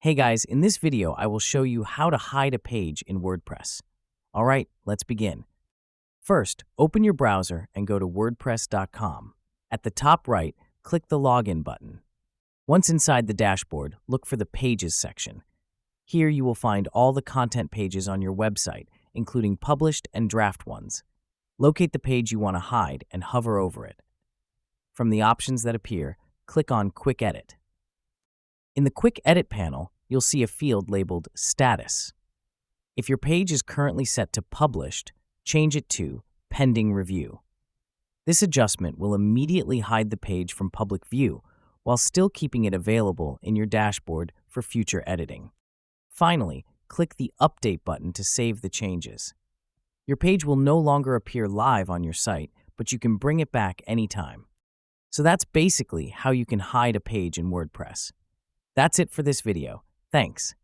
Hey guys, in this video, I will show you how to hide a page in WordPress. All right, let's begin. First, open your browser and go to wordpress.com. At the top right, click the Login button. Once inside the dashboard, look for the Pages section. Here you will find all the content pages on your website, including published and draft ones. Locate the page you want to hide and hover over it. From the options that appear, click on Quick Edit. In the Quick Edit panel, you'll see a field labeled Status. If your page is currently set to Published, change it to Pending Review. This adjustment will immediately hide the page from public view while still keeping it available in your dashboard for future editing. Finally, click the Update button to save the changes. Your page will no longer appear live on your site, but you can bring it back anytime. So that's basically how you can hide a page in WordPress. That's it for this video. Thanks.